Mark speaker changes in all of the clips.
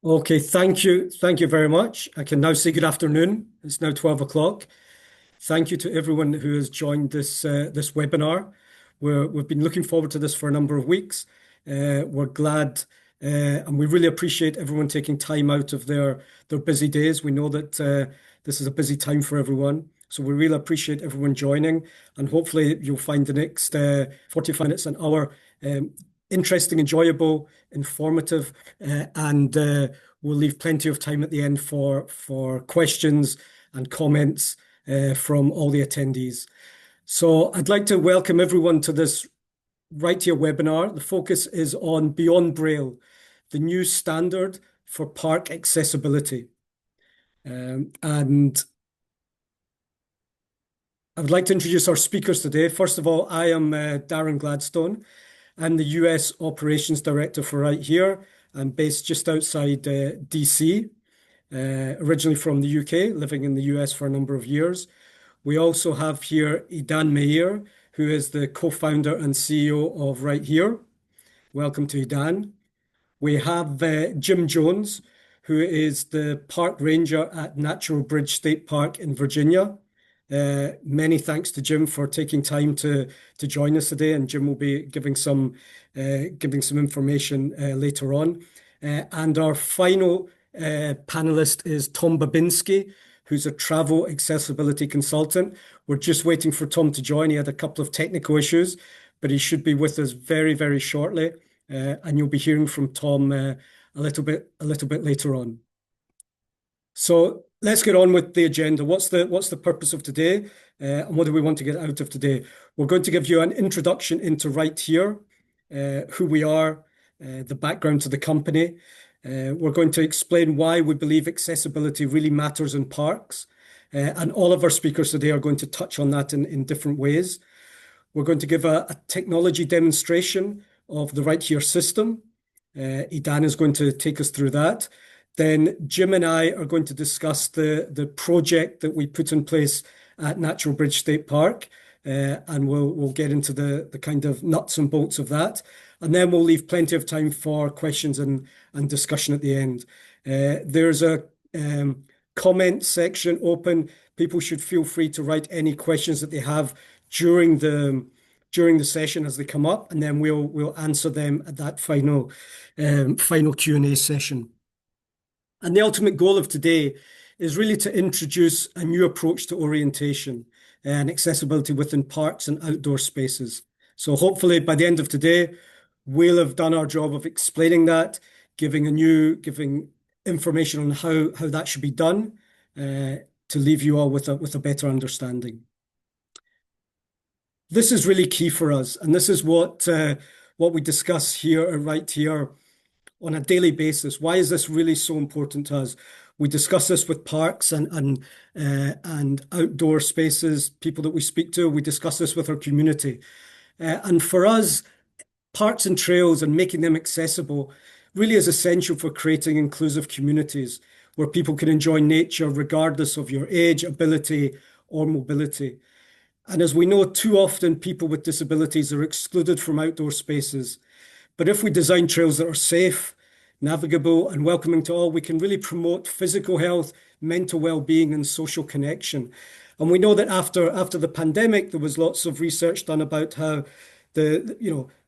Speaker 1: Okay, thank you. Thank you very much. I can now say good afternoon. It's now 12 o'clock. Thank you to everyone who has joined this webinar. We've been looking forward to this for a number of weeks. We're glad and we really appreciate everyone taking time out of their busy days. We know that this is a busy time for everyone. So we really appreciate everyone joining, and hopefully you'll find the next 45 minutes, an hour, interesting, enjoyable, informative, and we'll leave plenty of time at the end for questions and comments from all the attendees. So I'd like to welcome everyone to this Right Here webinar. The focus is on Beyond Braille, the new standard for park accessibility. And I would like to introduce our speakers today. First of all, I am Darren Gladstone. I'm the US Operations Director for Right Here. I'm based just outside DC, originally from the UK, living in the US for a number of years. We also have here Idan Meir, who is the co-founder and CEO of Right Here. Welcome to Idan. We have Jim Jones, who is the park ranger at Natural Bridge State Park in Virginia. Many thanks to Jim for taking time to join us today, and Jim will be giving some information later on. And our final panelist is Tom Babinski, who's a travel accessibility consultant. We're just waiting for Tom to join. He had a couple of technical issues, but he should be with us very, very shortly. And you'll be hearing from Tom a little bit later on. So let's get on with the agenda. What's the purpose of today, and what do we want to get out of today? We're going to give you an introduction into Right Here, who we are, the background to the company. We're going to explain why we believe accessibility really matters in parks, and all of our speakers today are going to touch on that in different ways. We're going to give a technology demonstration of the Right Here system. Idan is going to take us through that. Then Jim and I are going to discuss the project that we put in place at Natural Bridge State Park, and we'll get into the kind of nuts and bolts of that. And then we'll leave plenty of time for questions and discussion at the end. There's a comment section open. People should feel free to write any questions that they have during the session as they come up, and then we'll answer them at that final Q&A session. And the ultimate goal of today is really to introduce a new approach to orientation and accessibility within parks and outdoor spaces. So hopefully by the end of today, we'll have done our job of explaining that, giving information on how that should be done, to leave you all with a better understanding. This is really key for us, and this is what we discuss here, right here, on a daily basis. Why is this really so important to us? We discuss this with parks and outdoor spaces, people that we speak to. We discuss this with our community. And for us, parks and trails and making them accessible really is essential for creating inclusive communities where people can enjoy nature regardless of your age, ability, or mobility. And as we know, too often people with disabilities are excluded from outdoor spaces. But if we design trails that are safe, navigable, and welcoming to all, we can really promote physical health, mental well-being, and social connection. And we know that after the pandemic, there was lots of research done about how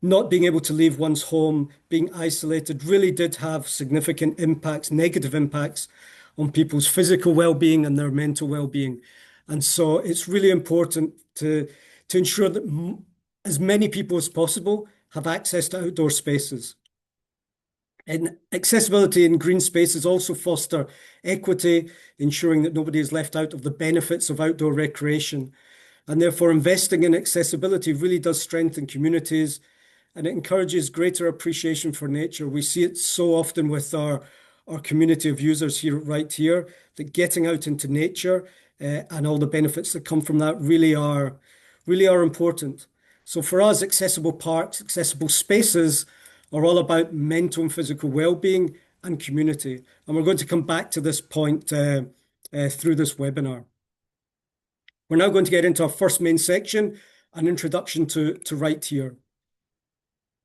Speaker 1: not being able to leave one's home, being isolated, really did have significant impacts, negative impacts on people's physical well-being and their mental well-being. And so it's really important to ensure that as many people as possible have access to outdoor spaces. And accessibility in green spaces also foster equity, ensuring that nobody is left out of the benefits of outdoor recreation. And therefore, investing in accessibility really does strengthen communities, and it encourages greater appreciation for nature. We see it so often with our community of users here, right here, that getting out into nature and all the benefits that come from that really are important. So for us, accessible parks, accessible spaces are all about mental and physical well-being and community. And we're going to come back to this point through this webinar. We're now going to get into our first main section, an introduction to Right Here.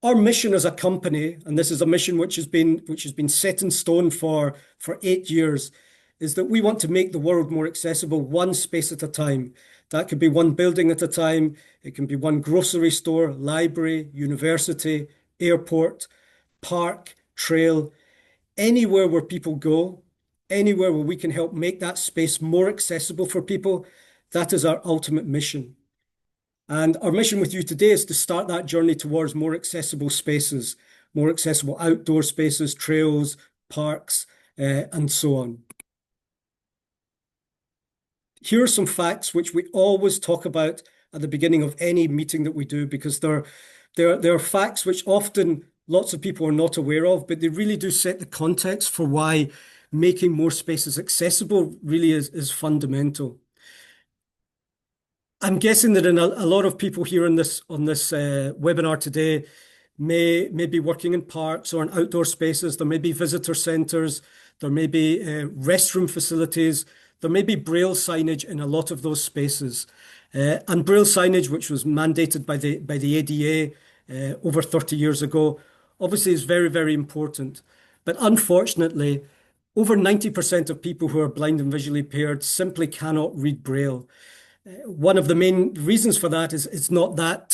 Speaker 1: our mission as a company, and this is a mission which has been set in stone for 8 years, is that we want to make the world more accessible one space at a time. That could be one building at a time. It can be one grocery store, library, university, airport, park, trail, anywhere where people go, anywhere where we can help make that space more accessible for people. That is our ultimate mission. And our mission with you today is to start that journey towards more accessible spaces, more accessible outdoor spaces, trails, parks, and so on. Here are some facts which we always talk about at the beginning of any meeting that we do, because they're facts which often lots of people are not aware of, but they really do set the context for why making more spaces accessible really is fundamental. I'm guessing that a lot of people here on this webinar today may be working in parks or in outdoor spaces. There may be visitor centres, there may be restroom facilities, there may be Braille signage in a lot of those spaces. And Braille signage, which was mandated by the ADA over 30 years ago, obviously is very, very important. But unfortunately, over 90% of people who are blind and visually impaired simply cannot read Braille. One of the main reasons for that is it's not that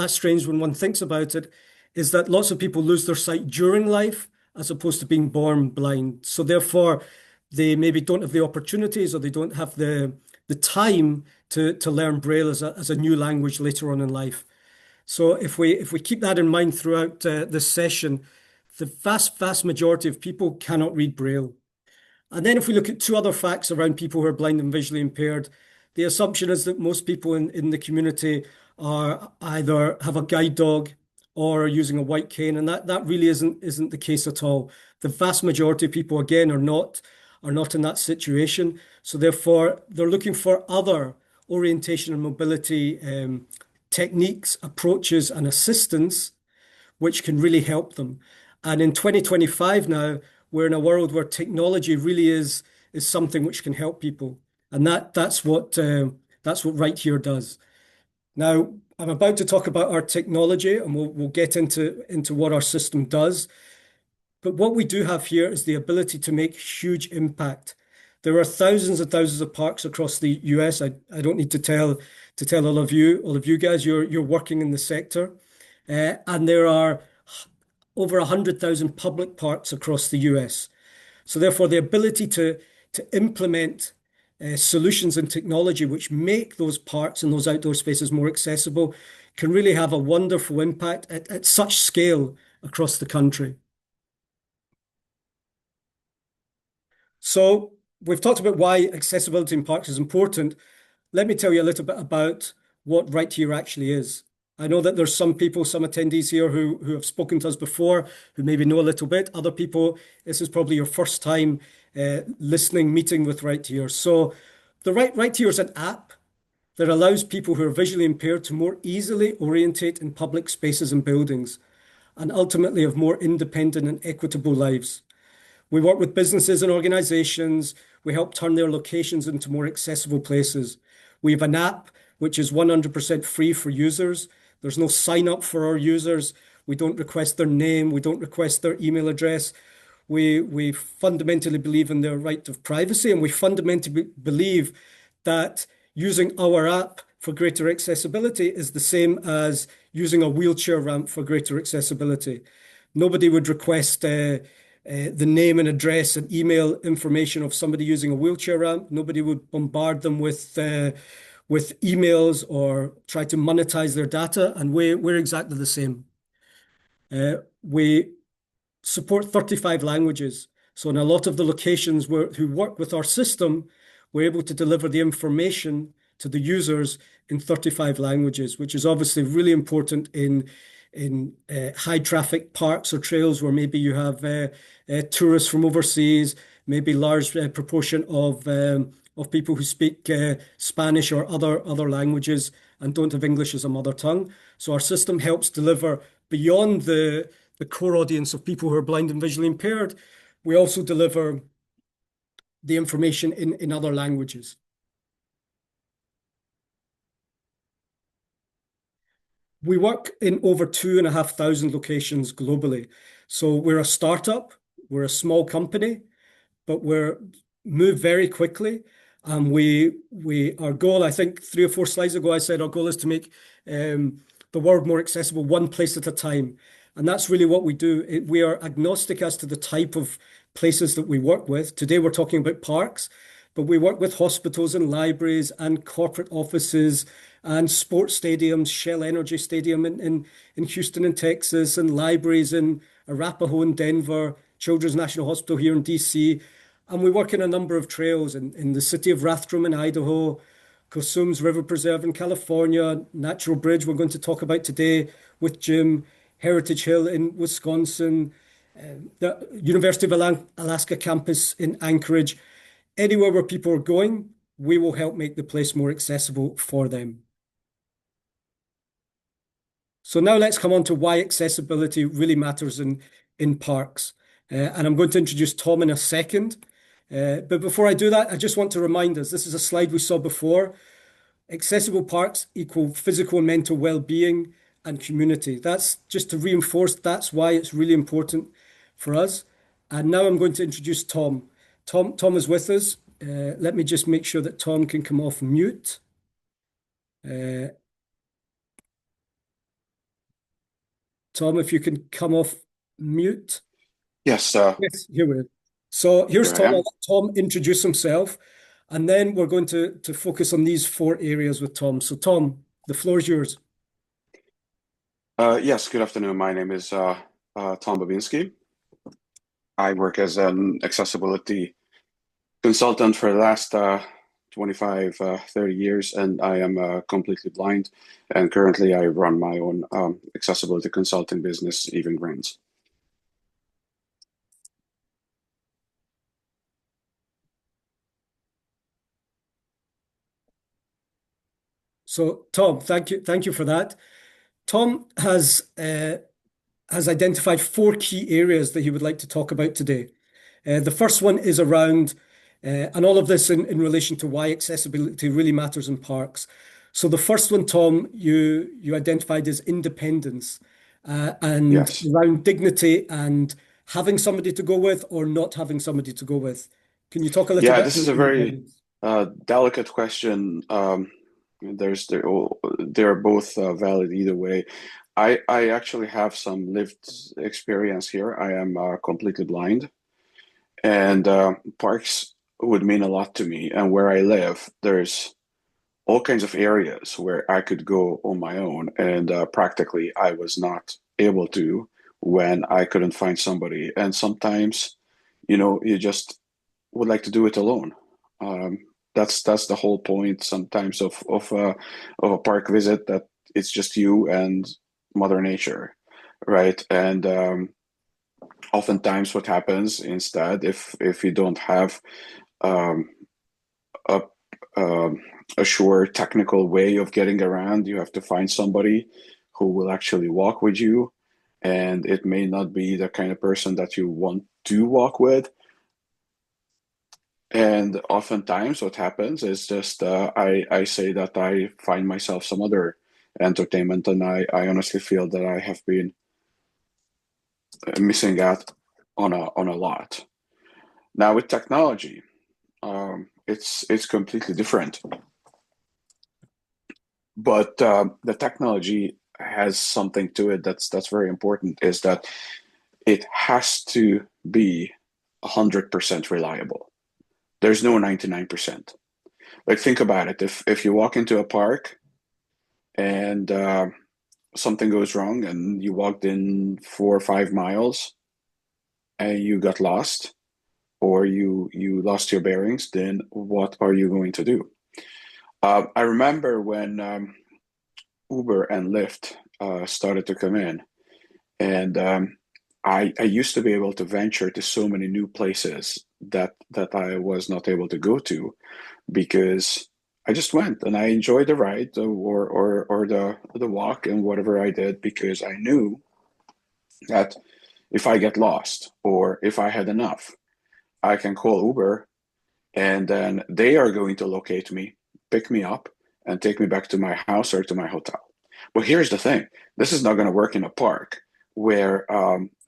Speaker 1: strange when one thinks about it, is that lots of people lose their sight during life as opposed to being born blind. So therefore, they maybe don't have the opportunities, or they don't have the time to learn Braille as a new language later on in life. So if we keep that in mind throughout this session, the vast majority of people cannot read Braille. And then if we look at two other facts around people who are blind and visually impaired, the assumption is that most people in the community are either have a guide dog or are using a white cane, and that really isn't the case at all. The vast majority of people, again, are not in that situation. So therefore, they're looking for other orientation and mobility techniques, approaches, and assistance which can really help them. And in 2025 now, we're in a world where technology really is something which can help people. And that's what Right Here does. Now, I'm about to talk about our technology, and we'll get into what our system does. But what we do have here is the ability to make huge impact. There are thousands and thousands of parks across the US. I don't need to tell all of you guys, you're working in the sector. And there are over 100,000 public parks across the US. So therefore, the ability to implement solutions and technology which make those parks and those outdoor spaces more accessible can really have a wonderful impact at such scale across the country. So we've talked about why accessibility in parks is important. Let me tell you a little bit about what Right Here actually is. I know that there's some people, some attendees here who have spoken to us before, who maybe know a little bit. Other people, this is probably your first time meeting with Right Here. So the Right Here is an app that allows people who are visually impaired to more easily orientate in public spaces and buildings, and ultimately have more independent and equitable lives. We work with businesses and organizations. We help turn their locations into more accessible places. We have an app which is 100% free for users. There's no sign up for our users. We don't request their name. We don't request their email address. We fundamentally believe in their right of privacy, and we fundamentally believe that using our app for greater accessibility is the same as using a wheelchair ramp for greater accessibility. Nobody would request the name and address and email information of somebody using a wheelchair ramp. Nobody would bombard them with emails or try to monetize their data, and we're exactly the same. We support 35 languages. So in a lot of the locations who work with our system, we're able to deliver the information to the users in 35 languages, which is obviously really important in high traffic parks or trails where maybe you have tourists from overseas, maybe large proportion of people who speak Spanish or other languages and don't have English as a mother tongue. So our system helps deliver beyond the core audience of people who are blind and visually impaired. We also deliver the information in other languages. We work in over 2,500 locations globally. So we're a startup, we're a small company, but we're move very quickly. We our goal, I think 3 or 4 slides ago, I said our goal is to make the world more accessible one place at a time. And that's really what we do. We are agnostic as to the type of places that we work with. Today we're talking about parks, but we work with hospitals and libraries and corporate offices and sports stadiums, Shell Energy Stadium in Houston in Texas, and libraries in Arapahoe in Denver, Children's National Hospital here in DC. And we work in a number of trails in the city of Rathdrum in Idaho, Cosumnes River Preserve in California, Natural Bridge we're going to talk about today with Jim, Heritage Hill in Wisconsin, the University of Alaska campus in Anchorage. Anywhere where people are going, we will help make the place more accessible for them. So now let's come on to why accessibility really matters in parks. And I'm going to introduce Tom in a second. But before I do that, I just want to remind us, this is a slide we saw before. Accessible parks equal physical and mental well-being and community. That's just to reinforce, that's why it's really important for us. And now I'm going to introduce Tom. Tom is with us. Let me just make sure that Tom can come off mute. Tom, if you can come off mute.
Speaker 2: Yes,
Speaker 1: Yes, here we are. So here's
Speaker 2: here I
Speaker 1: Tom. I'll
Speaker 2: am.
Speaker 1: let Tom introduce himself, and then we're going to focus on these 4 areas with Tom. So Tom, the floor is yours.
Speaker 2: Yes, good afternoon. My name is Tom Babinski. I work as an accessibility consultant for the last 25, 30 years, and I am completely blind. And currently, I run my own accessibility consulting business, Even Grants.
Speaker 1: So Tom, thank you for that. Tom has identified 4 key areas that he would like to talk about today. The first one is around, and all of this in relation to why accessibility really matters in parks. So the first one, Tom, you identified as independence, and
Speaker 2: Yes.
Speaker 1: around dignity and having somebody to go with or not having somebody to go with. Can you talk a little
Speaker 2: Yeah,
Speaker 1: bit
Speaker 2: this is
Speaker 1: about
Speaker 2: a very
Speaker 1: independence?
Speaker 2: delicate question. They're both valid either way. I actually have some lived experience here. I am completely blind. And parks would mean a lot to me. And where I live, there's all kinds of areas where I could go on my own, and practically I was not able to when I couldn't find somebody. And sometimes, you just would like to do it alone. Um, that's the whole point sometimes of a park visit, that it's just you and Mother Nature, right? And oftentimes what happens instead, if you don't have um, a um, a sure technical way of getting around, you have to find somebody who will actually walk with you, and it may not be the kind of person that you want to walk with. And oftentimes what happens is just I say that I find myself some other entertainment, and I honestly feel that I have been missing out on a lot. Now with technology, it's completely different. But the technology has something to it that's very important, is that it has to be 100% reliable. There's no 99%. Like, think about it. If you walk into a park and something goes wrong, and you walked in 4 or 5 miles and you got lost, or you lost your bearings, then what are you going to do? I remember when Uber and Lyft started to come in, and I used to be able to venture to so many new places that I was not able to go to, because I just went and I enjoyed the ride, or the walk and whatever I did, because I knew that if I get lost or if I had enough, I can call Uber, and then they are going to locate me, pick me up, and take me back to my house or to my hotel. But here's the thing: this is not going to work in a park where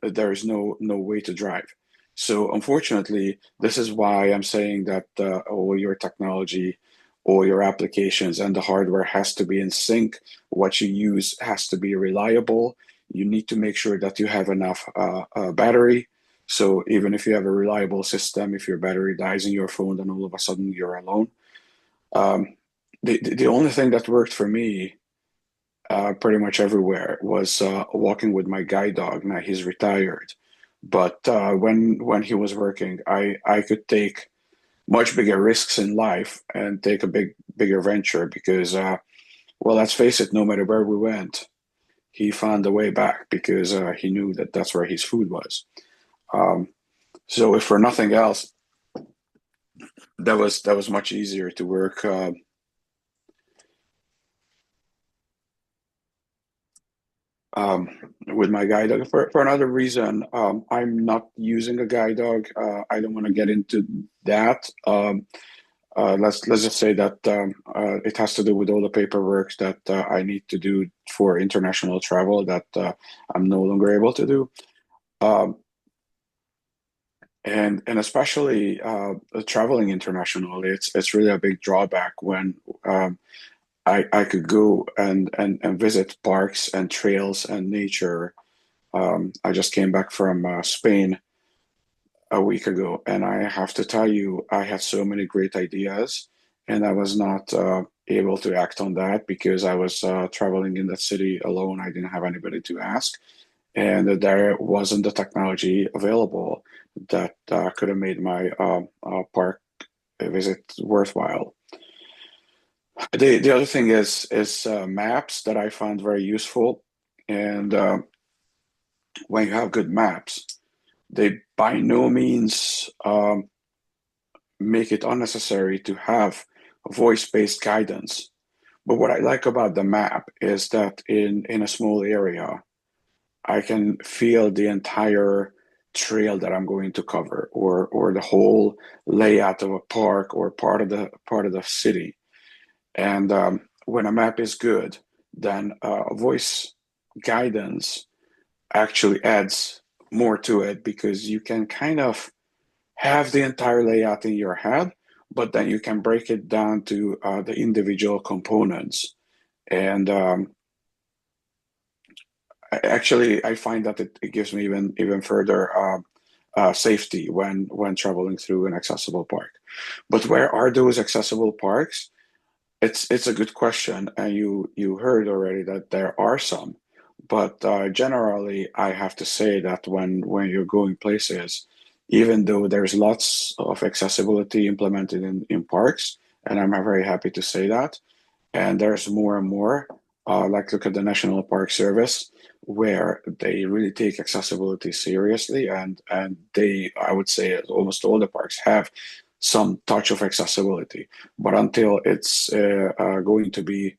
Speaker 2: there is no way to drive. So unfortunately, this is why I'm saying that all your technology, all your applications, and the hardware has to be in sync. What you use has to be reliable. You need to make sure that you have enough battery. So even if you have a reliable system, if your battery dies in your phone, then all of a sudden you're alone. Um, the only thing that worked for me pretty much everywhere was walking with my guide dog. Now he's retired, but when he was working, I could take much bigger risks in life and take a bigger venture because well, let's face it, no matter where we went, he found a way back because he knew that that's where his food was. Um, so if for nothing else, that was much easier to work um, with my guide dog. For another reason, I'm not using a guide dog. I don't want to get into that. Let's just say that it has to do with all the paperwork that I need to do for international travel that I'm no longer able to do. Um, and especially traveling internationally, it's really a big drawback when I could go and visit parks and trails and nature. I just came back from Spain a week ago, and I have to tell you, I had so many great ideas, and I was not able to act on that because I was traveling in that city alone. I didn't have anybody to ask, and there wasn't the technology available that could have made my park visit worthwhile. The other thing is maps that I found very useful, and when you have good maps, they by no means make it unnecessary to have voice-based guidance. But what I like about the map is that in a small area, I can feel the entire trail that I'm going to cover, or the whole layout of a park or part of the city. And when a map is good, then voice guidance actually adds more to it because you can kind of have the entire layout in your head, but then you can break it down to the individual components. And actually, I find that it gives me even further safety when traveling through an accessible park. But where are those accessible parks? It's a good question, and you heard already that there are some, but generally, I have to say that when you're going places, even though there's lots of accessibility implemented in parks, and I'm very happy to say that, and there's more and more. Like look at the National Park Service, where they really take accessibility seriously, and they, I would say, almost all the parks have some touch of accessibility. But until it's going to be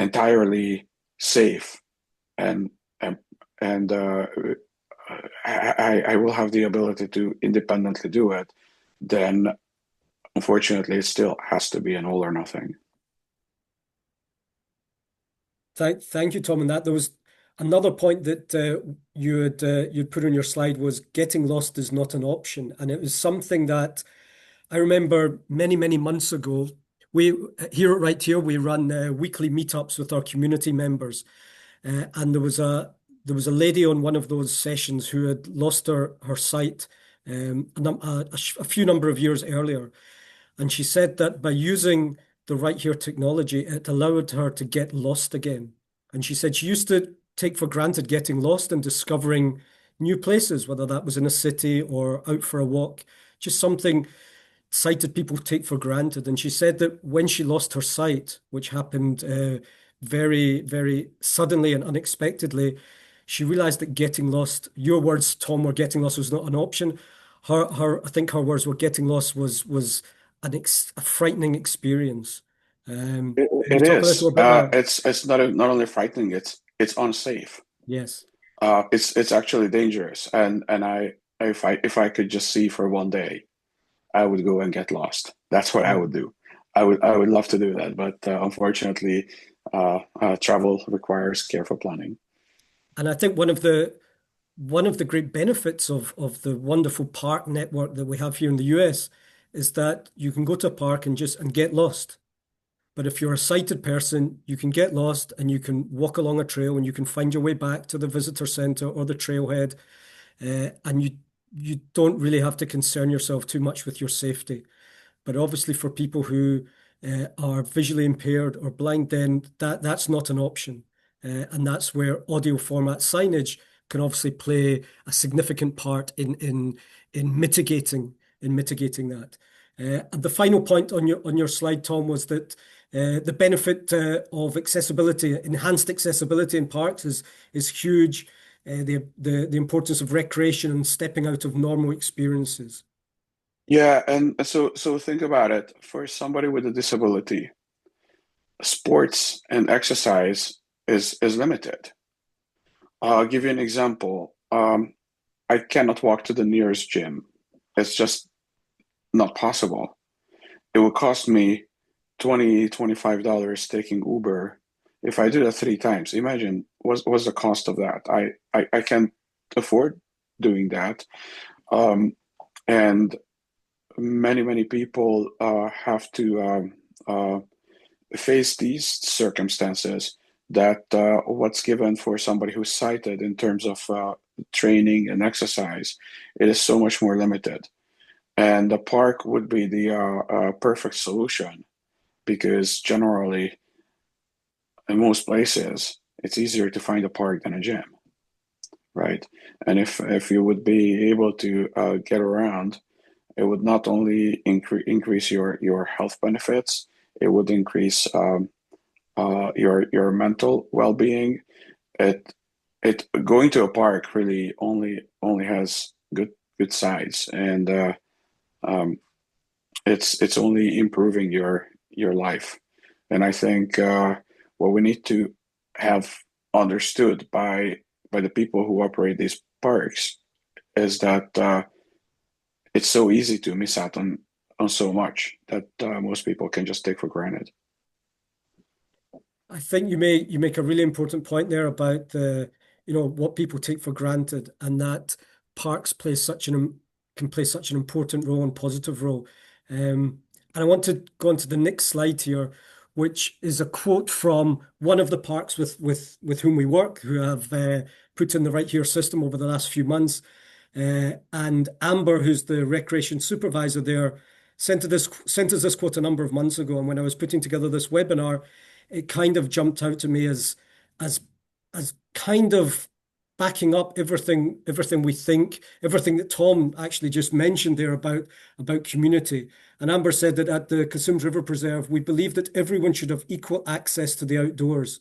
Speaker 2: entirely safe and and and I will have the ability to independently do it, then unfortunately it still has to be an all or nothing.
Speaker 1: Thank you, Tom. And that there was another point that you'd put on your slide was getting lost is not an option, and it was something that I remember many months ago. We here right here we run weekly meetups with our community members, and there was a lady on one of those sessions who had lost her sight a few number of years earlier. And she said that by using the Right Here technology, it allowed her to get lost again. And she said she used to take for granted getting lost and discovering new places, whether that was in a city or out for a walk, just something sighted people take for granted. And she said that when she lost her sight, which happened very suddenly and unexpectedly, she realized that getting lost, your words, Tom, were getting lost was not an option. I think her words were getting lost was a frightening experience. Can you
Speaker 2: It
Speaker 1: talk a little
Speaker 2: is.
Speaker 1: about that?
Speaker 2: It's not only frightening. It's unsafe.
Speaker 1: Yes.
Speaker 2: It's actually dangerous. And if I could just see for one day, I would go and get lost. That's what I
Speaker 1: Yeah.
Speaker 2: would do. I would love to do that, but unfortunately, travel requires careful planning.
Speaker 1: And I think one of the great benefits of the wonderful park network that we have here in the US is that you can go to a park and get lost. But if you're a sighted person, you can get lost and you can walk along a trail and you can find your way back to the visitor center or the trailhead, and you don't really have to concern yourself too much with your safety. But obviously, for people who are visually impaired or blind, then that's not an option. And that's where audio format signage can obviously play a significant part in mitigating that. And the final point on your slide, Tom, was that the benefit of accessibility, enhanced accessibility in parks is huge. The importance of recreation and stepping out of normal experiences.
Speaker 2: Yeah, and so think about it. For somebody with a disability, sports and exercise is limited. I'll give you an example. I cannot walk to the nearest gym. It's just not possible. It would cost me $25 taking Uber if I do that 3 times. Imagine what's the cost of that. I can't afford doing that. And many people have to face these circumstances that what's given for somebody who's sighted in terms of training and exercise, it is so much more limited. And the park would be the perfect solution because generally, in most places, it's easier to find a park than a gym, right? And if you would be able to get around, it would not only increase your health benefits, it would increase your mental well-being. It it going to a park really only has good sides, and um, it's only improving your life. And I think what we need to have understood by the people who operate these parks is that it's so easy to miss out on so much that most people can just take for granted.
Speaker 1: I think you make a really important point there about what people take for granted, and that parks can play such an important role and positive role. And I want to go on to the next slide here, which is a quote from one of the parks with whom we work, who have put in the Right Here system over the last few months. And Amber, who's the recreation supervisor there, sent us this quote a number of months ago. And when I was putting together this webinar, it kind of jumped out to me as as kind of backing up everything we think, everything that Tom actually just mentioned there about community. And Amber said that at the Cosumnes River Preserve, we believe that everyone should have equal access to the outdoors.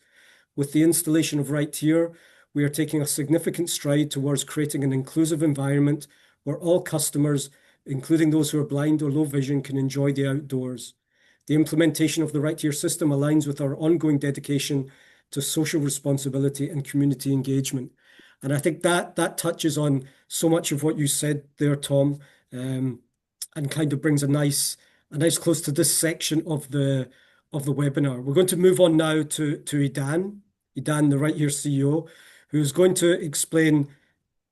Speaker 1: With the installation of Right Here, we are taking a significant stride towards creating an inclusive environment where all customers, including those who are blind or low vision, can enjoy the outdoors. The implementation of the Right Here system aligns with our ongoing dedication to social responsibility and community engagement. And I think that touches on so much of what you said there, Tom, and kind of brings a nice close to this section of the webinar. We're going to move on now to Idan, the Right Here CEO, who's going to explain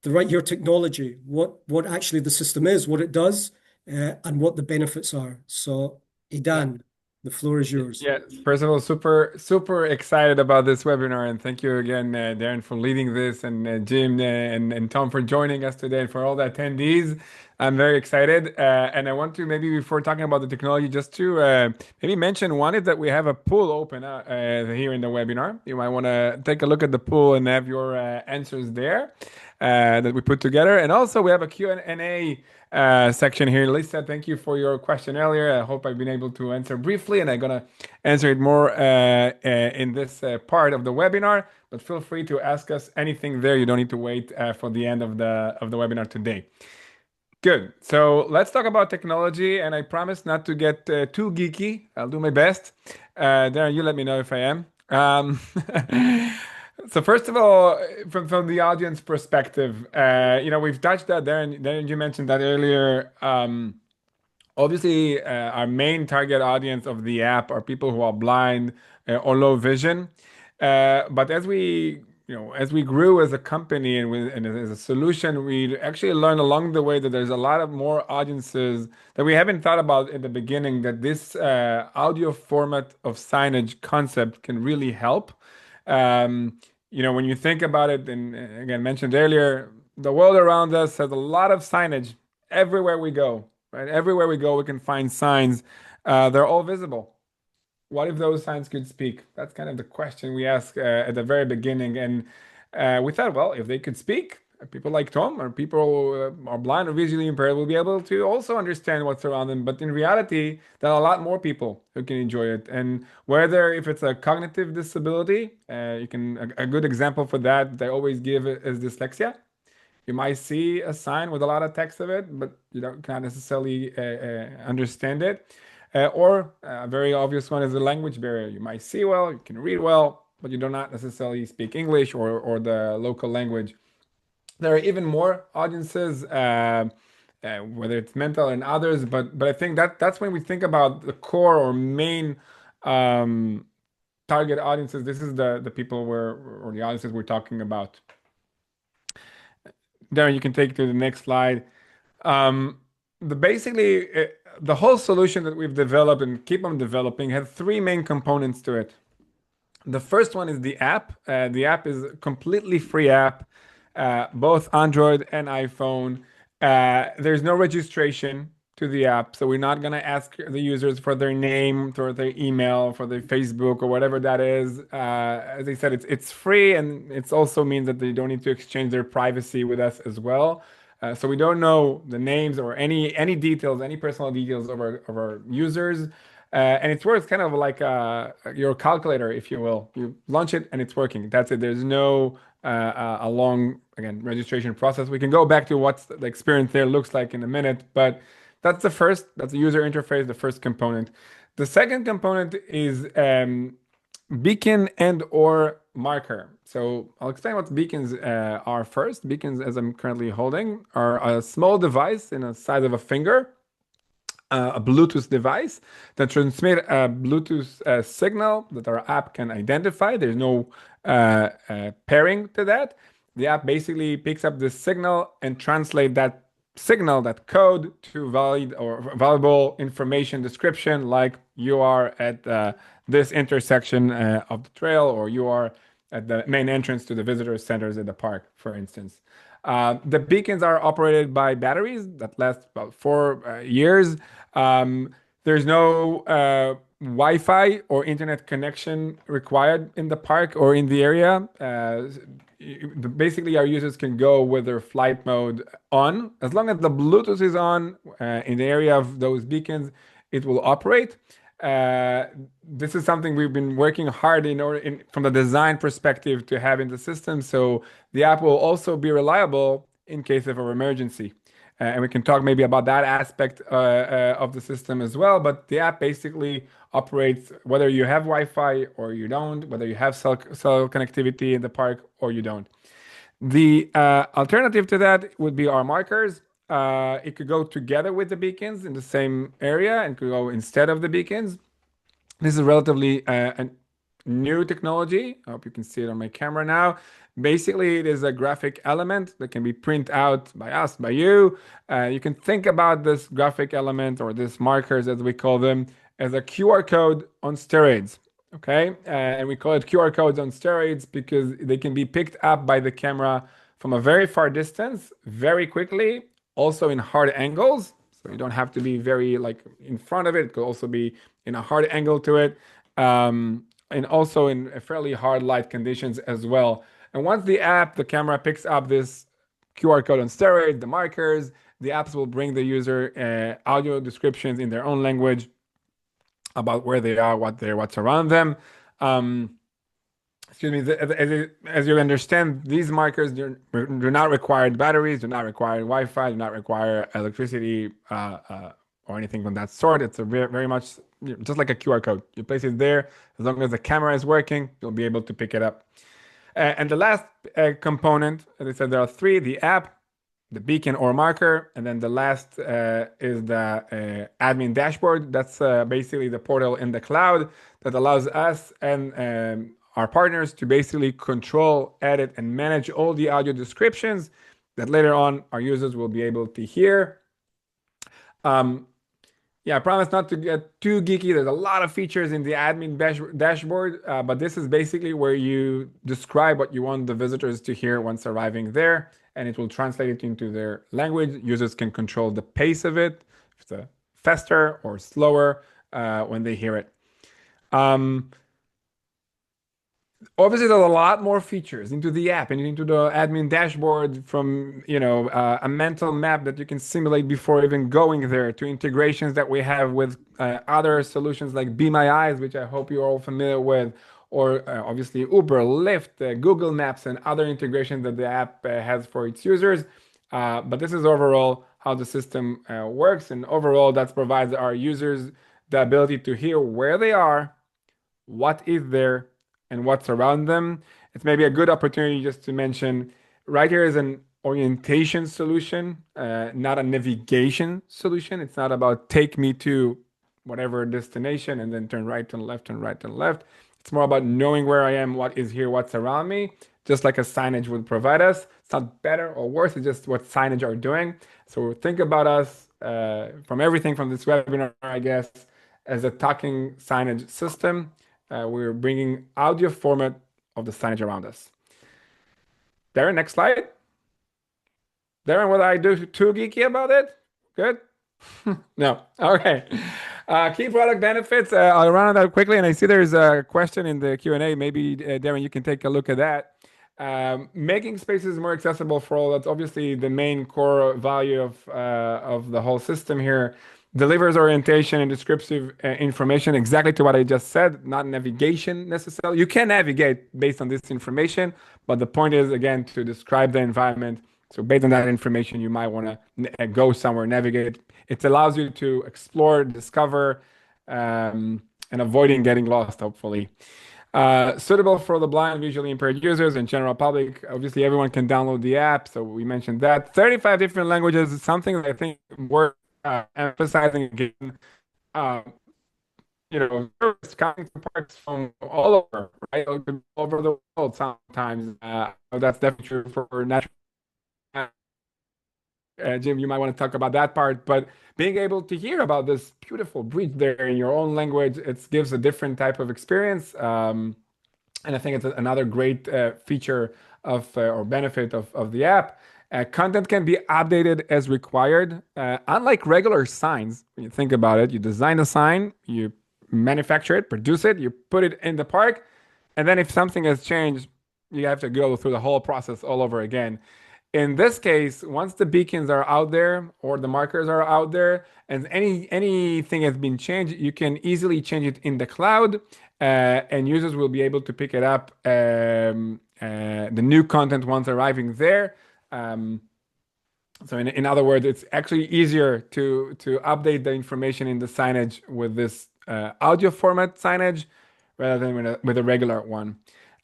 Speaker 1: the Right Here technology, what actually the system is, what it does, and what the benefits are. So,
Speaker 3: Yeah.
Speaker 1: Idan, the floor is yours.
Speaker 3: Yeah, first of all, super excited about this webinar, and thank you again, Darren, for leading this, and Jim and Tom for joining us today, and for all the attendees. I'm very excited, and I want to maybe before talking about the technology, just to maybe mention one is that we have a poll open here in the webinar. You might want to take a look at the poll and have your answers there that we put together, and also we have a Q&A section here. Lisa, thank you for your question earlier. I hope I've been able to answer briefly, and I'm gonna answer it more in this part of the webinar. But feel free to ask us anything there. You don't need to wait for the end of the webinar today. Good. So let's talk about technology, and I promise not to get too geeky. I'll do my best. Darren, you let me know if I am. So first of all, from the audience perspective, we've touched that. Darren, you mentioned that earlier. Obviously, our main target audience of the app are people who are blind or low vision. But as we grew as a company and as a solution, we actually learned along the way that there's a lot of more audiences that we haven't thought about in the beginning, that this audio format of signage concept can really help. When you think about it, and again, mentioned earlier, the world around us has a lot of signage everywhere we go, right? Everywhere we go, we can find signs. They're all visible. What if those signs could speak? That's kind of the question we asked at the very beginning. And we thought, well, if they could speak, people like Tom or people who are blind or visually impaired will be able to also understand what's around them. But in reality, there are a lot more people who can enjoy it. And whether if it's a cognitive disability, a good example for that I always give is dyslexia. You might see a sign with a lot of text of it, but you don't can't necessarily understand it. Or a very obvious one is the language barrier. You might see well, you can read well, but you do not necessarily speak English or the local language. There are even more audiences, whether it's mental and others, but I think that's when we think about the core or main um, target audiences. This is the people or the audiences we're talking about. Darren, you can take to the next slide. Um, the whole solution that we've developed and keep on developing had three main components to it. The first one is the app. The app is a completely free app, both Android and iPhone. There's no registration to the app, so we're not gonna ask the users for their name, for their email, for their Facebook or whatever that is. As I said, it's free, and it also means that they don't need to exchange their privacy with us as well. So we don't know the names or any details, any personal details of our users. And it works kind of like your calculator, if you will. You launch it and it's working. That's it. There's no a long, again, registration process. We can go back to what the experience there looks like in a minute, but that's the user interface, the first component. The second component is beacon and or marker. So I'll explain what beacons are first. Beacons, as I'm currently holding, are a small device in the size of a finger, a Bluetooth device that transmit a Bluetooth signal that our app can identify. There's no pairing to that. The app basically picks up this signal and translate that signal, that code, to valid or valuable information description, like you are at this intersection of the trail, or you are at the main entrance to the visitor centers at the park, for instance. The beacons are operated by batteries that last about 4 years. There's no Wi-Fi or internet connection required in the park or in the area. Basically, our users can go with their flight mode on. As long as the Bluetooth is on in the area of those beacons, it will operate. This is something we've been working hard from the design perspective to have in the system. So the app will also be reliable in case of an emergency. And we can talk maybe about that aspect of the system as well. But the app basically operates whether you have Wi-Fi or you don't, whether you have cell connectivity in the park or you don't. The alternative to that would be our markers. It could go together with the beacons in the same area and could go instead of the beacons. This is relatively a new technology. I hope you can see it on my camera now. Basically, it is a graphic element that can be printed out by us, by you. You can think about this graphic element or these markers, as we call them, as a QR code on steroids. Okay, and we call it QR codes on steroids because they can be picked up by the camera from a very far distance, very quickly, also in hard angles. So you don't have to be very like in front of it. It could also be in a hard angle to it, and also in fairly hard light conditions as well. And once the camera picks up this QR code on steroids, the markers, the apps will bring the user audio descriptions in their own language about where they are, what's around them. Excuse me, as you understand, these markers do not require batteries, do not require Wi-Fi, do not require electricity or anything of that sort. It's very much just like a QR code. You place it there, as long as the camera is working, you'll be able to pick it up. And the last component, as I said, there are three: the app, the beacon or marker. And then the last is the admin dashboard. That's basically the portal in the cloud that allows us and our partners to basically control, edit, and manage all the audio descriptions that later on our users will be able to hear. Yeah, I promise not to get too geeky. There's a lot of features in the admin dashboard, but this is basically where you describe what you want the visitors to hear once arriving there, and it will translate it into their language. Users can control the pace of it, if it's faster or slower when they hear it. Obviously, there's a lot more features into the app and into the admin dashboard, from a mental map that you can simulate before even going there, to integrations that we have with other solutions like Be My Eyes, which I hope you're all familiar with, or obviously Uber, Lyft, Google Maps, and other integrations that the app has for its users. But this is overall how the system works, and overall that provides our users the ability to hear where they are, what is there, and what's around them. It's maybe a good opportunity just to mention right here is an orientation solution, not a navigation solution. It's not about take me to whatever destination and then turn right and left and right and left. It's more about knowing where I am, what is here, what's around me, just like a signage would provide us. It's not better or worse, it's just what signage are doing. So think about us from everything from this webinar, I guess, as a talking signage system. We're bringing audio format of the signage around us. Darren, next slide. Darren, what I do too geeky about it? Good? No. Okay. Key product benefits. I'll run on that quickly, and I see there's a question in the Q&A. Maybe, Darren, you can take a look at that. Making spaces more accessible for all. That's obviously the main core value of the whole system here. Delivers orientation and descriptive information exactly to what I just said, not navigation necessarily. You can navigate based on this information, but the point is, again, to describe the environment. So based on that information, you might want to go somewhere, navigate. It allows you to explore, discover, and avoiding getting lost, hopefully. Suitable for the blind, visually impaired users and general public. Obviously, everyone can download the app, so we mentioned that. 35 different languages is something that I think worth emphasizing again. Uh, tourists coming to parks from all over, right? All over the world sometimes. That's definitely true for natural. Jim, you might want to talk about that part, but being able to hear about this beautiful bridge there in your own language, it gives a different type of experience. And I think it's another great feature of or benefit of the app. Content can be updated as required. Unlike regular signs, when you think about it, you design a sign, you manufacture it, produce it, you put it in the park, and then if something has changed, you have to go through the whole process all over again. In this case, once the beacons are out there or the markers are out there and anything has been changed, you can easily change it in the cloud, and users will be able to pick it up, the new content once arriving there. So in other words, it's actually easier to update the information in the signage with this audio format signage rather than with a regular one.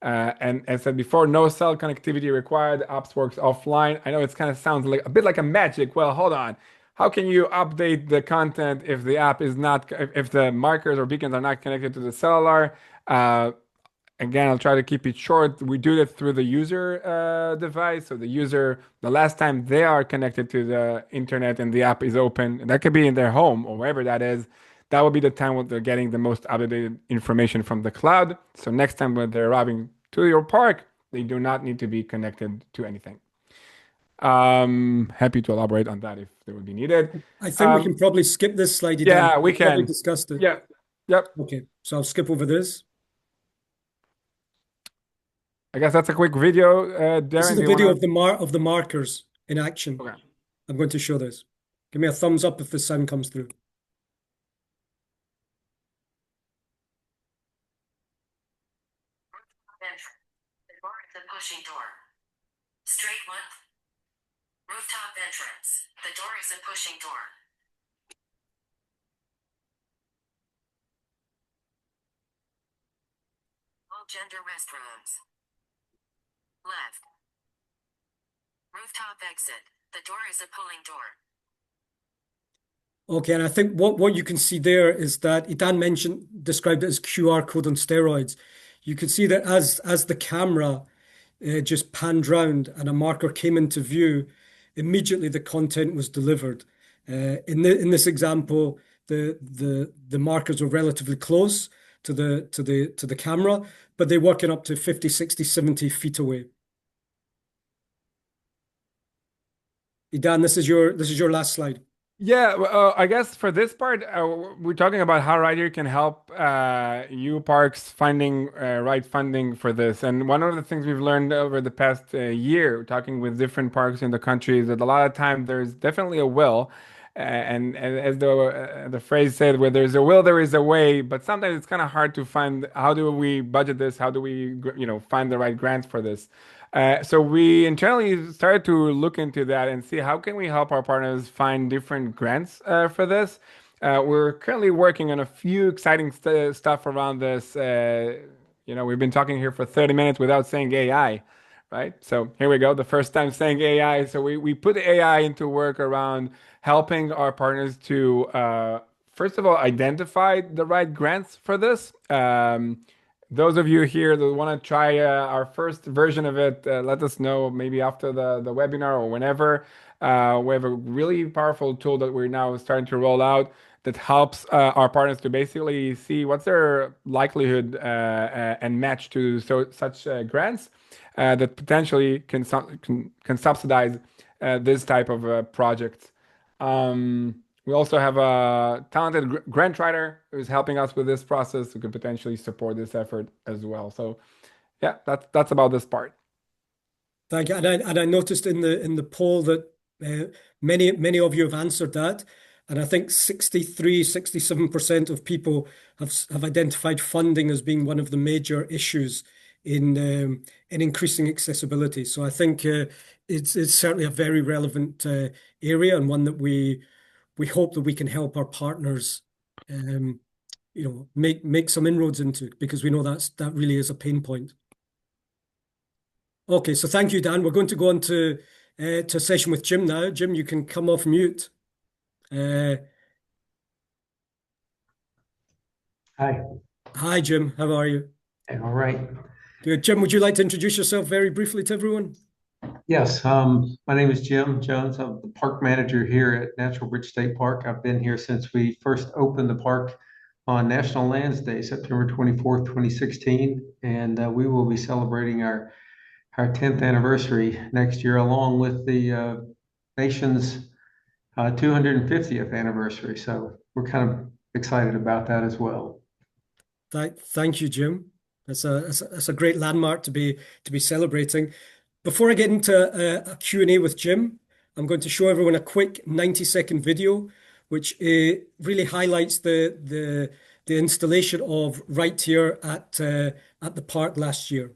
Speaker 3: And as I said before, no cell connectivity required. Apps works offline. I know it kind of sounds like a bit like a magic. Well, hold on. How can you update the content if the app is not, if the markers or beacons are not connected to the cellular? Again, I'll try to keep it short. We do it through the user device. So the user, the last time they are connected to the internet and the app is open, and that could be in their home or wherever that is, that will be the time when they're getting the most updated information from the cloud. So next time when they're arriving to your park, they do not need to be connected to anything. Happy to elaborate on that if it would be needed.
Speaker 1: I think we can probably skip this slide, Dan.
Speaker 3: Yeah, we
Speaker 1: We've probably
Speaker 3: can.
Speaker 1: discussed it.
Speaker 3: Yeah. Yep.
Speaker 1: Okay, so I'll skip over this.
Speaker 3: I guess that's a quick video. Darren,
Speaker 1: This is
Speaker 3: do
Speaker 1: a
Speaker 3: you
Speaker 1: video
Speaker 3: want
Speaker 1: of the markers in action.
Speaker 3: to? Okay.
Speaker 1: I'm going to show this. Give me a thumbs up if the sound comes through.
Speaker 4: The door is a pushing door. Straight one. Rooftop entrance. The door is a pushing door. All gender restrooms. Left. Rooftop exit. The door is a pulling door.
Speaker 1: Okay, and I think what you can see there is that Idan described it as QR code on steroids. You can see that as the camera just panned round and a marker came into view, immediately the content was delivered. In this example, the markers were relatively close to the camera, but they working up to 50, 60, 70 feet away. Idan, this is your last slide.
Speaker 3: Yeah, I guess for this part, we're talking about how Right Here can help you parks finding right funding for this. And one of the things we've learned over the past year, talking with different parks in the country, is that a lot of time there's definitely a will. And as the phrase said, where there's a will, there is a way. But sometimes it's kind of hard to find how do we budget this? How do we, find the right grants for this? So we internally started to look into that and see how can we help our partners find different grants for this. We're currently working on a few exciting stuff around this. We've been talking here for 30 minutes without saying AI, right? So here we go, the first time saying AI. So we put AI into work around helping our partners to, first of all, identify the right grants for this. Those of you here that want to try our first version of it, let us know maybe after the webinar or whenever. We have a really powerful tool that we're now starting to roll out that helps our partners to basically see what's their likelihood and match to such grants that potentially can subsidize this type of project. We also have a talented grant writer who's helping us with this process who could potentially support this effort as well. So, yeah, that's about this part.
Speaker 1: Thank you. And I noticed in the poll that many of you have answered that. And I think 63, 67% of people have identified funding as being one of the major issues in increasing accessibility. So I think it's certainly a very relevant area and one that we hope that we can help our partners make some inroads into, because we know that really is a pain point. Okay, so thank you, Dan. We're going to go on to a session with Jim now. Jim, you can come off mute.
Speaker 5: Hi.
Speaker 1: Hi, Jim. How are you?
Speaker 5: All right.
Speaker 1: Good. Jim, would you like to introduce yourself very briefly to everyone?
Speaker 5: Yes, my name is Jim Jones. I'm the park manager here at Natural Bridge State Park. I've been here since we first opened the park on National Lands Day, September 24th, 2016. And we will be celebrating our 10th anniversary next year, along with the nation's 250th anniversary. So we're kind of excited about that as well.
Speaker 1: Thank you, Jim. That's a great landmark to be celebrating. Before I get into a Q&A with Jim, I'm going to show everyone a quick 90-second video, which really highlights the installation of Right Here at the park last year.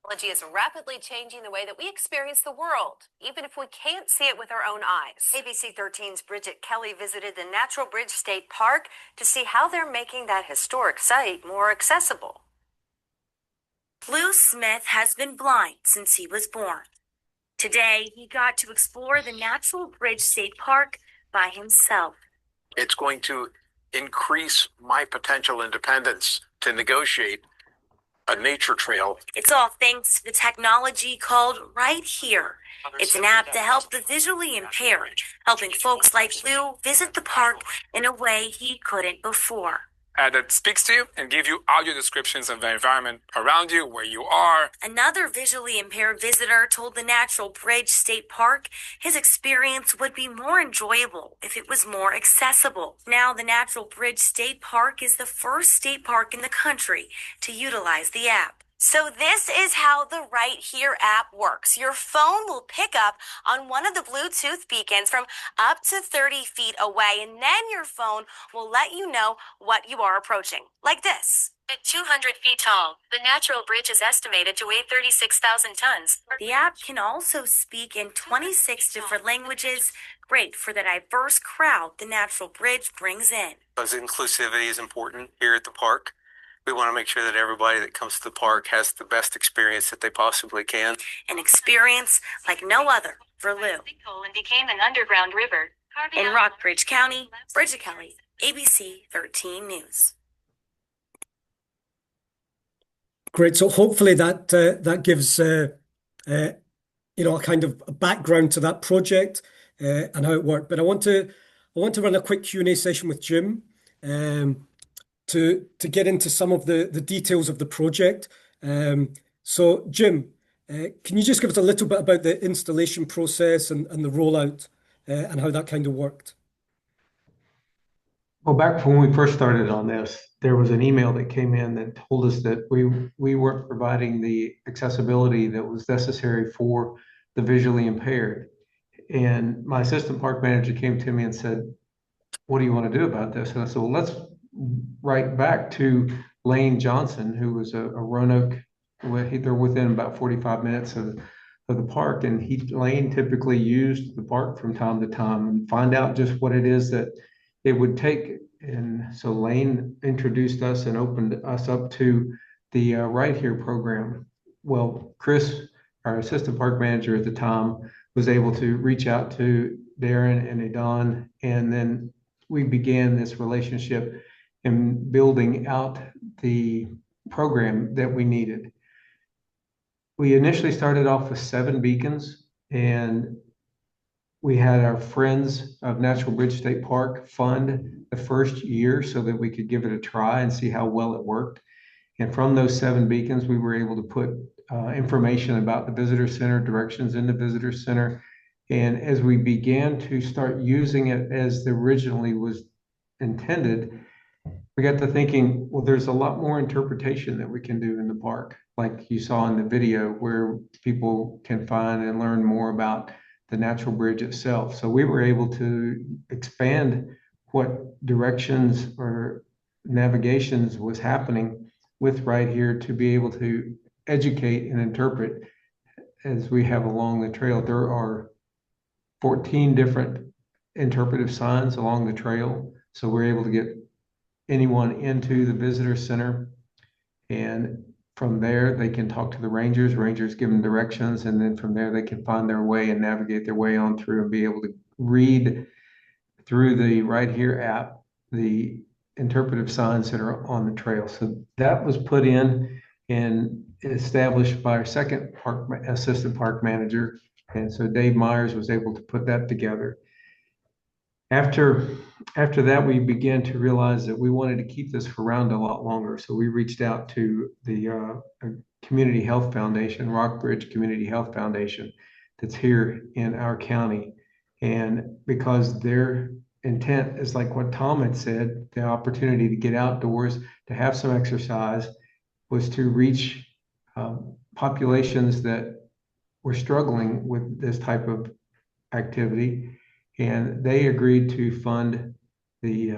Speaker 6: Technology is rapidly changing the way that we experience the world, even if we can't see it with our own eyes. ABC 13's Bridget Kelly visited the Natural Bridge State Park to see how they're making that historic site more accessible.
Speaker 7: Lou Smith has been blind since he was born. Today, he got to explore the Natural Bridge State Park by himself.
Speaker 8: It's going to increase my potential independence to negotiate a nature trail.
Speaker 7: It's all thanks to the technology called Right Here. It's an app to help the visually impaired, helping folks like Lou visit the park in a way he couldn't before.
Speaker 8: That speaks to you and give you audio descriptions of the environment around you, where you are.
Speaker 7: Another visually impaired visitor told the Natural Bridge State Park his experience would be more enjoyable if it was more accessible. Now, the Natural Bridge State Park is the first state park in the country to utilize the app.
Speaker 6: So this is how the Right Here app works. Your phone will pick up on one of the Bluetooth beacons from up to 30 feet away, and then your phone will let you know what you are approaching, like this.
Speaker 4: At 200 feet tall, the natural bridge is estimated to weigh 36,000 tons.
Speaker 7: The app can also speak in 26 different languages, great for the diverse crowd the Natural Bridge brings in.
Speaker 9: Because inclusivity is important here at the park.
Speaker 8: We want to make sure that everybody that comes to the park has the best experience that they possibly can.
Speaker 7: An experience like no other for Lou.
Speaker 4: Sinkhole became an underground river.
Speaker 7: In Rockbridge County, Bridget Kelly, ABC 13 News.
Speaker 1: Great. So hopefully that gives a kind of a background to that project and how it worked. But I want to run a quick Q&A session with Jim to get into some of the details of the project. So Jim, can you just give us a little bit about the installation process and the rollout and how that kind of worked?
Speaker 5: Well, back when we first started on this, there was an email that came in that told us that we weren't providing the accessibility that was necessary for the visually impaired. And my assistant park manager came to me and said, "What do you want to do about this?" And I said, "Well, let's write back to Lane Johnson, who was a Roanoke. They're within about 45 minutes of the park, and Lane typically used the park from time to time and find out just what it is that it would take." And so Lane introduced us and opened us up to the Right Here program. Well, Chris, our assistant park manager at the time, was able to reach out to Darren and Adon, and then we began this relationship in building out the program that we needed. We initially started off with 7 beacons, and we had our Friends of Natural Bridge State Park fund the first year so that we could give it a try and see how well it worked. And from those 7 beacons, we were able to put information about the visitor center, directions in the visitor center. And as we began to start using it as originally was intended, we got to thinking, well, there's a lot more interpretation that we can do in the park, like you saw in the video, where people can find and learn more about the natural bridge itself. So we were able to expand what directions or navigations was happening with Right Here to be able to educate and interpret as we have along the trail. There are 14 different interpretive signs along the trail. So we're able to get anyone into the visitor center, and from there they can talk to the rangers. Rangers give them directions, and then from there they can find their way and navigate their way on through and be able to read through the Right Here app the interpretive signs that are on the trail. So that was put in and established by our second assistant park manager, and so Dave Myers was able to put that together. After that, we began to realize that we wanted to keep this around a lot longer. So we reached out to the Community Health Foundation, Rockbridge Community Health Foundation, that's here in our county. And because their intent is like what Tom had said, the opportunity to get outdoors, to have some exercise, was to reach populations that were struggling with this type of activity. And they agreed to fund the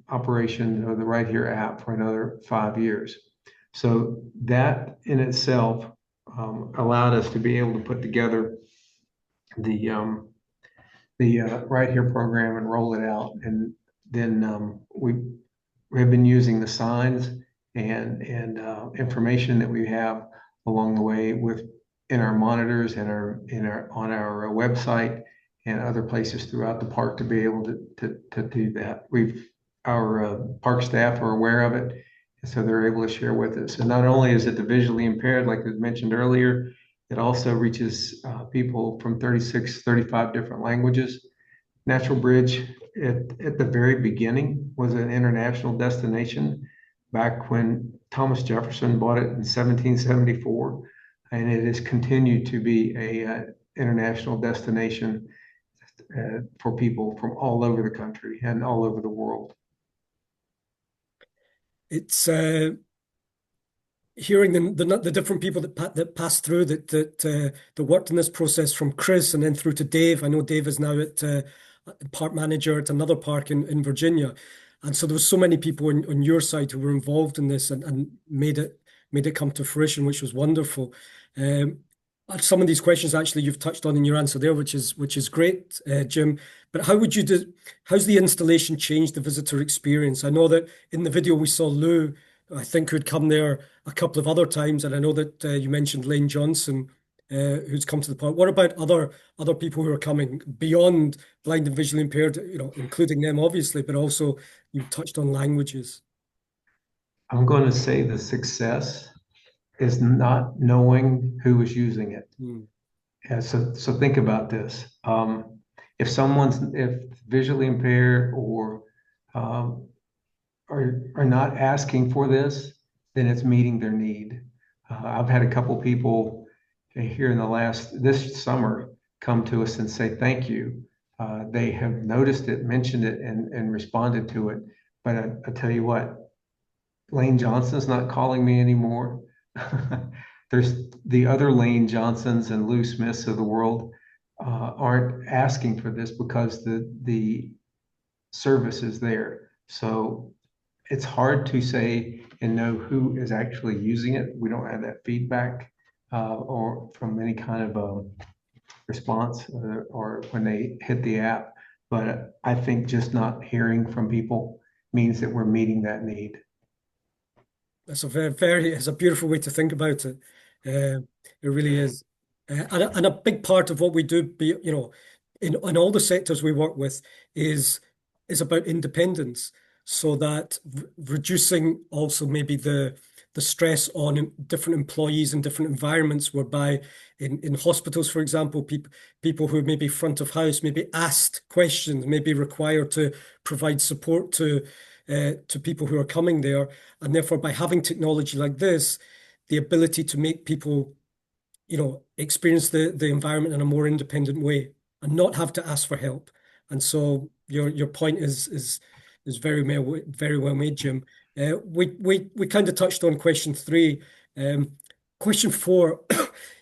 Speaker 5: operation of the Right Here app for another 5 years. So that in itself allowed us to be able to put together the Right Here program and roll it out. And then we have been using the signs and information that we have along the way in our monitors and on our website and other places throughout the park to be able to do that. Our park staff are aware of it, and so they're able to share with us. And not only is it the visually impaired, like was mentioned earlier, it also reaches people from 35 different languages. Natural Bridge at the very beginning was an international destination back when Thomas Jefferson bought it in 1774, and it has continued to be a international destination for people from all over the country and all over the world.
Speaker 1: It's hearing the different people that passed through that worked in this process, from Chris and then through to Dave. I know Dave is now at park manager at another park in Virginia, and so there was so many people on your side who were involved in this and made it come to fruition, which was wonderful. Some of these questions actually you've touched on in your answer there, which is great, Jim. But how's the installation changed the visitor experience? I know that in the video we saw Lou I think, who'd come there a couple of other times. And I know that you mentioned Lane Johnson, who's come to the park. What about other people who are coming beyond blind and visually impaired, including them, obviously, but also you touched on languages.
Speaker 5: I'm going to say the success is not knowing who is using it.
Speaker 1: Mm.
Speaker 5: Yeah, so think about this. If visually impaired or are not asking for this, then it's meeting their need. I've had a couple people here in this summer come to us and say thank you. They have noticed it, mentioned it, and responded to it. But I tell you what, Lane Johnson's not calling me anymore. There's the other Lane Johnsons and Lou Smiths of the world aren't asking for this because the service is there. So it's hard to say and know who is actually using it. We don't have that feedback or from any kind of response or when they hit the app. But I think just not hearing from people means that we're meeting that need.
Speaker 1: That's it's a beautiful way to think about it. It really is. And a big part of what we do, in all the sectors we work with, is about independence, so that reducing also maybe the stress on different employees in different environments, whereby in hospitals, for example, people who may be front of house may be asked questions, may be required to provide support to people who are coming there. And therefore, by having technology like this, the ability to make people, experience the environment in a more independent way and not have to ask for help. And so your point is very well made, Jim. We kind of touched on question 3. Question 4,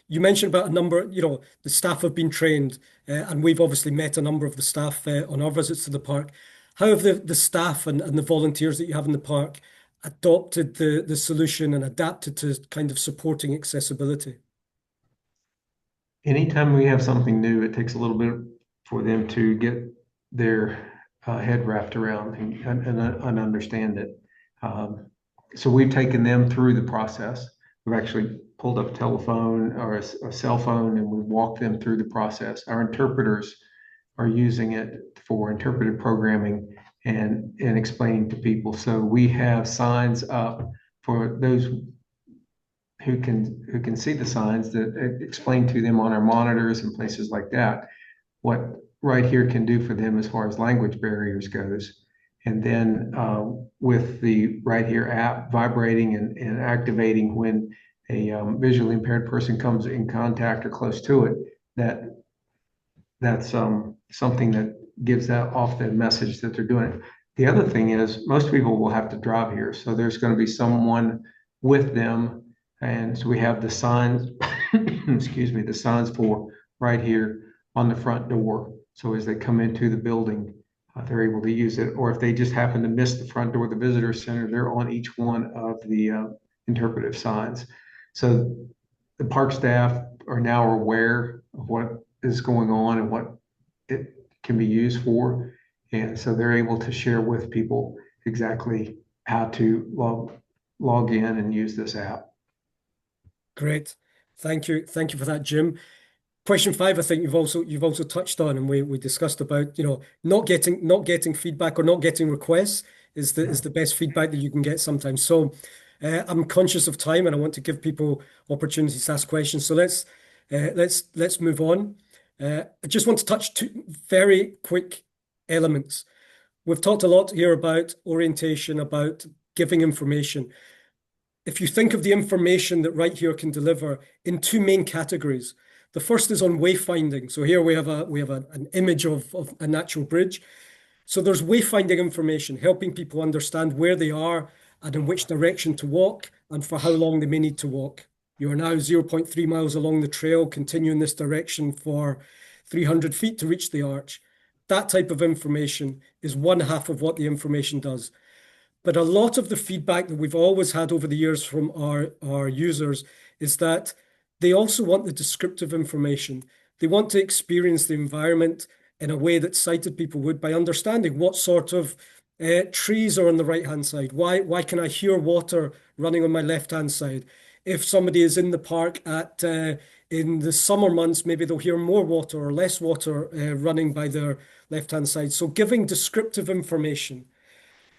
Speaker 1: you mentioned about a number, the staff have been trained, and we've obviously met a number of the staff on our visits to the park. How have the staff and the volunteers that you have in the park adopted the solution and adapted to kind of supporting accessibility?
Speaker 5: Anytime we have something new, it takes a little bit for them to get their head wrapped around and understand it. So we've taken them through the process. We've actually pulled up a telephone or a cell phone and we've walked them through the process. Our interpreters are using it for interpretive programming and explaining to people. So we have signs up for those who can see the signs that explain to them on our monitors and places like that what right here can do for them as far as language barriers goes. And then with the right here app vibrating and activating when a visually impaired person comes in contact or close to it, that's something that gives that off the message that they're doing it. The other thing is most people will have to drive here. So there's going to be someone with them. And so we have the signs, excuse me, the signs for right here on the front door. So as they come into the building, they're able to use it. Or if they just happen to miss the front door of the visitor center, they're on each one of the interpretive signs. So the park staff are now aware of what is going on and what it can be used for. And so they're able to share with people exactly how to log in and use this app.
Speaker 1: Great. Thank you. Thank you for that, Jim. Question 5, I think you've also touched on, and we discussed about, not getting feedback or not getting requests is the best feedback that you can get sometimes. So I'm conscious of time and I want to give people opportunities to ask questions. So let's move on. I just want to touch 2 very quick elements. We've talked a lot here about orientation, about giving information. If you think of the information that Right Here can deliver in 2 main categories, the first is on wayfinding. So here we have an image of a natural bridge. So there's wayfinding information, helping people understand where they are and in which direction to walk and for how long they may need to walk. You are now 0.3 miles along the trail, continue in this direction for 300 feet to reach the arch. That type of information is one half of what the information does. But a lot of the feedback that we've always had over the years from our users is that they also want the descriptive information. They want to experience the environment in a way that sighted people would by understanding what sort of trees are on the right-hand side. Why can I hear water running on my left-hand side? If somebody is in the park in the summer months, maybe they'll hear more water or less water running by their left-hand side. So giving descriptive information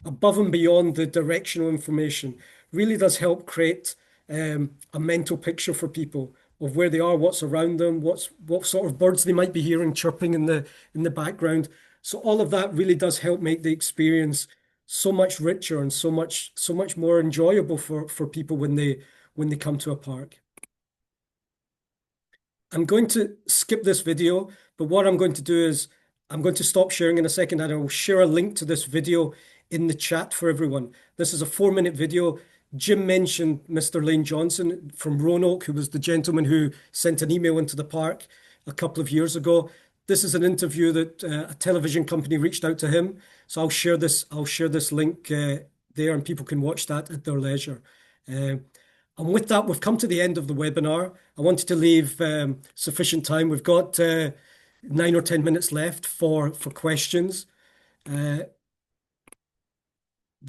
Speaker 1: above and beyond the directional information really does help create a mental picture for people of where they are, what's around them, what sort of birds they might be hearing chirping in the background. So all of that really does help make the experience so much richer and so much more enjoyable for people when they come to a park. I'm going to skip this video, but what I'm going to do is I'm going to stop sharing in a second and I will share a link to this video in the chat for everyone. This is a 4-minute video. Jim mentioned Mr. Lane Johnson from Roanoke, who was the gentleman who sent an email into the park a couple of years ago. This is an interview that a television company reached out to him. So I'll share this link there and people can watch that at their leisure. And with that, we've come to the end of the webinar. I wanted to leave sufficient time. We've got 9 or 10 minutes left for questions. The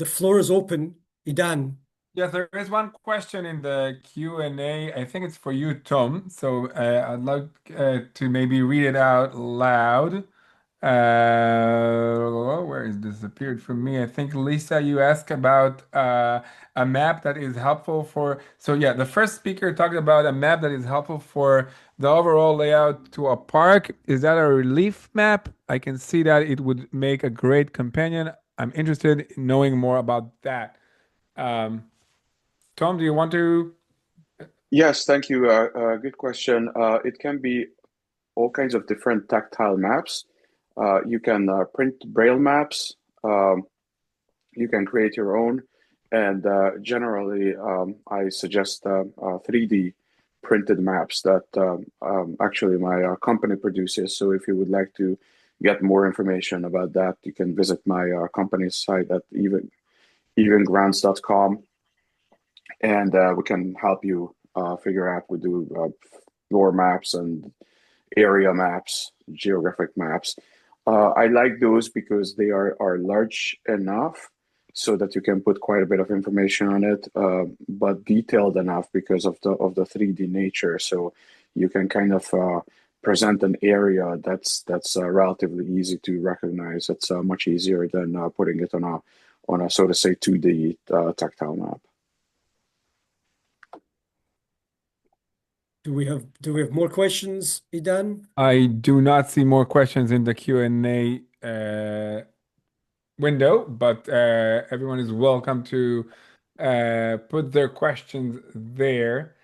Speaker 1: floor is open. Idan.
Speaker 3: Yes, there is one question in the Q&A. I think it's for you, Tom. So I'd like to maybe read it out loud. Where is this appeared for me? I think Lisa, you asked about a map that is helpful for. So yeah, the first speaker talked about a map that is helpful for the overall layout to a park. Is that a relief map? I can see that it would make a great companion. I'm interested in knowing more about that. Tom, do you want to?
Speaker 2: Yes, thank you. Good question. It can be all kinds of different tactile maps. You can print Braille maps. You can create your own. And generally, I suggest 3D printed maps that actually my company produces. So if you would like to get more information about that, you can visit my company's site at evengrants.com. And we can help you figure out. We do floor maps and area maps, geographic maps. I like those because they are large enough so that you can put quite a bit of information on it, but detailed enough because of the 3D nature. So you can kind of present an area that's relatively easy to recognize. It's much easier than putting it on a so to say 2D tactile map.
Speaker 1: Do we have more questions, Idan?
Speaker 3: I do not see more questions in the Q&A window, but everyone is welcome to put their questions there.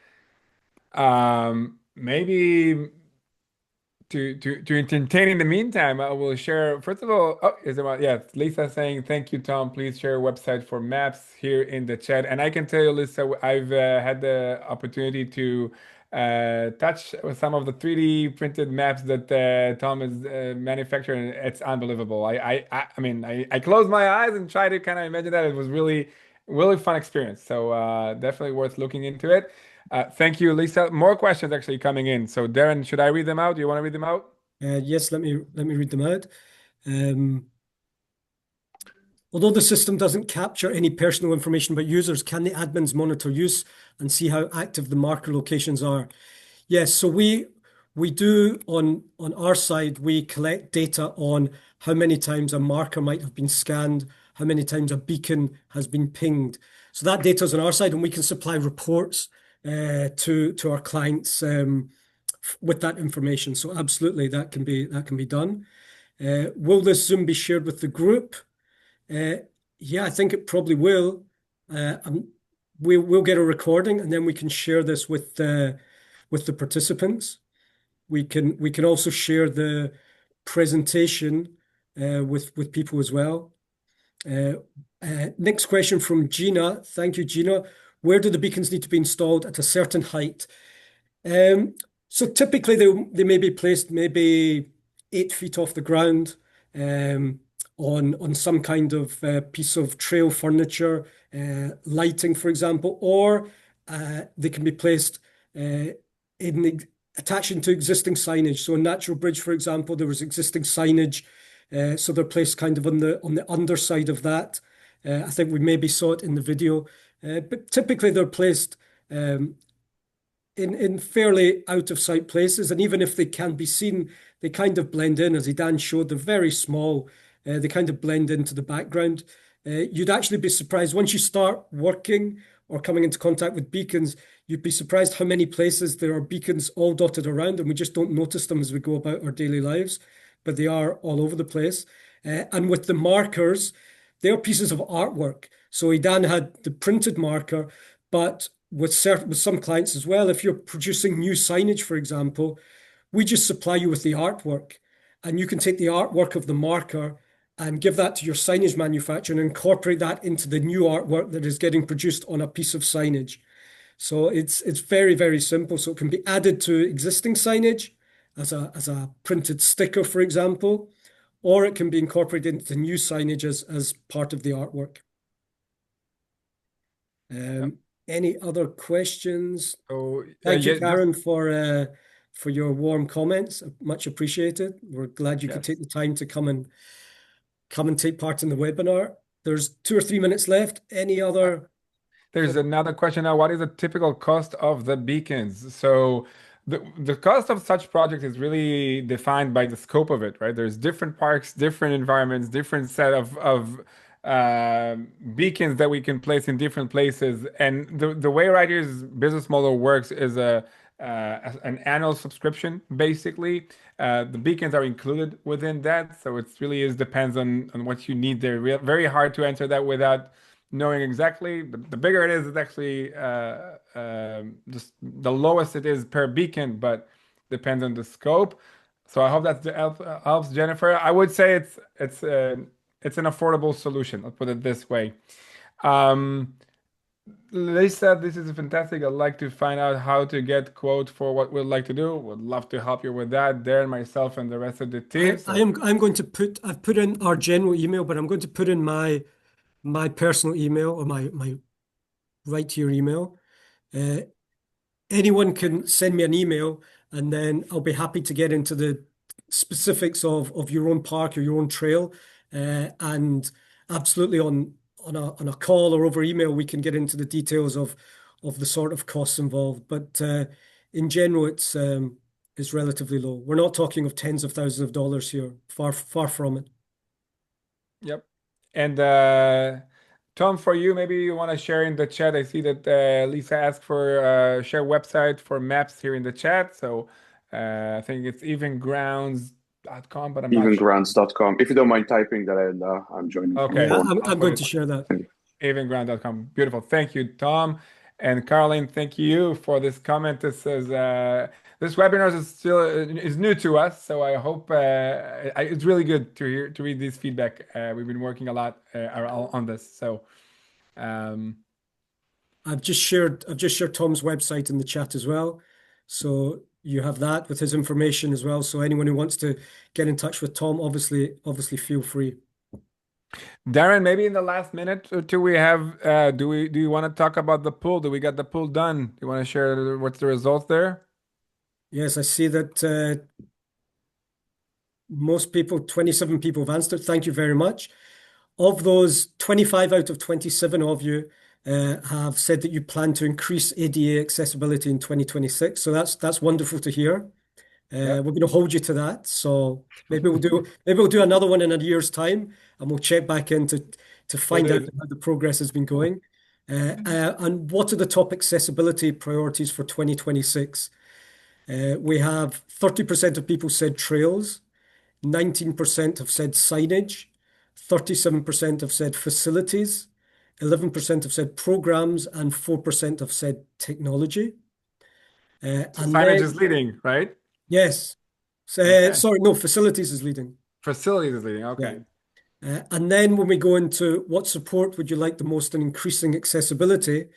Speaker 3: Maybe to entertain in the meantime, I will share. First of all, is there one? Yeah, Lisa saying thank you, Tom. Please share a website for maps here in the chat. And I can tell you, Lisa, I've had the opportunity to touch some of the 3D printed maps that Tom is manufacturing. It's unbelievable. I mean, I closed my eyes and try to kind of imagine that. It was really, really fun experience. So definitely worth looking into it. Thank you, Lisa. More questions actually coming in. So Darren, should I read them out? Do you want to read them out?
Speaker 1: Yes, let me read them out. Although the system doesn't capture any personal information about users, can the admins monitor use and see how active the marker locations are? Yes, so we do on our side, we collect data on how many times a marker might have been scanned, how many times a beacon has been pinged. So that data is on our side, and we can supply reports to our clients with that information. So absolutely, that can be done. Will this Zoom be shared with the group? Yeah, I think it probably will. We'll get a recording, and then we can share this with the participants. We can also share the presentation with people as well. Next question from Gina. Thank you, Gina. Where do the beacons need to be installed at a certain height? So typically they may be placed maybe 8 feet off the ground on some kind of piece of trail furniture, lighting, for example, or they can be placed attaching to existing signage. So in Natural Bridge, for example, there was existing signage So they're placed kind of on the underside of that. I think we maybe saw it in the video, but typically they're placed in fairly out of sight places, and even if they can be seen, they kind of blend in. As Idan showed, they're very small. They kind of blend into the background. You'd actually be surprised once you start working or coming into contact with beacons. You'd be surprised how many places there are beacons all dotted around, and we just don't notice them as we go about our daily lives, but they are all over the place. And with the markers, they are pieces of artwork. So Idan had the printed marker, but with some clients as well, if you're producing new signage, for example, we just supply you with the artwork, and you can take the artwork of the marker and give that to your signage manufacturer and incorporate that into the new artwork that is getting produced on a piece of signage. So it's very, very simple. So it can be added to existing signage as a printed sticker, for example, or it can be incorporated into new signage as part of the artwork. Any other questions?
Speaker 3: So
Speaker 1: Thank you,
Speaker 3: yeah,
Speaker 1: Karen, for your warm comments. Much appreciated. We're glad you could take the time to come and take part in the webinar. There's 2 or 3 minutes left. Any other?
Speaker 3: There's another question now. What is the typical cost of the beacons? So the cost of such project is really defined by the scope of it, right? There's different parks, different environments, different set of beacons that we can place in different places. And the way right here's business model works is an annual subscription, basically. The beacons are included within that, so it really depends on what you need there. Very hard to answer that without knowing exactly. The bigger it is, it's actually just the lowest it is per beacon, but depends on the scope. So I hope that helps, Jennifer. I would say it's an affordable solution. I'll put it this way. Lisa, this is fantastic. I'd like to find out how to get quote for what we'd like to do. Would love to help you with that. Darren, myself, and the rest of the team.
Speaker 1: I'm going to I've put in our general email, but I'm going to put in my personal email, or my right to your email. Anyone can send me an email, and then I'll be happy to get into the specifics of your own park or your own trail, and absolutely on a call or over email we can get into the details of the sort of costs involved. But in general, it's relatively low. We're not talking of tens of thousands of dollars here. Far from it.
Speaker 3: Yep. And Tom, for you, maybe you want to share in the chat. I see that Lisa asked for share website for maps here in the chat. So I think it's evengrounds.com, but I'm not sure.
Speaker 2: Evengrounds.com. If you don't mind typing that in, I'm joining.
Speaker 3: Okay.
Speaker 1: Yeah, I'm going to share that.
Speaker 3: Evenground.com. Beautiful. Thank you, Tom. And Caroline, thank you for this comment. This says this webinar is new to us, so I hope it's really good to read this feedback. We've been working a lot on this. So
Speaker 1: I've just shared Tom's website in the chat as well, so you have that with his information as well. So anyone who wants to get in touch with Tom, obviously feel free.
Speaker 3: Darren, maybe in the last minute or two we have, do you want to talk about the pool? Do we get the pool done? Do you want to share what's the results there?
Speaker 1: Yes, I see that most people, 27 people have answered. Thank you very much. Of those, 25 out of 27 of you have said that you plan to increase ADA accessibility in 2026. So that's wonderful to hear. We're going to hold you to that. So maybe we'll do another one in a year's time, and we'll check back in to find out how the progress has been going. And what are the top accessibility priorities for 2026? We have 30% of people said trails, 19% have said signage, 37% have said facilities, 11% have said programs, and 4% have said technology.
Speaker 3: So signage is leading, right?
Speaker 1: Yes. Sorry, no, facilities is leading.
Speaker 3: Facilities is leading, okay.
Speaker 1: And then when we go into what support would you like the most in increasing accessibility,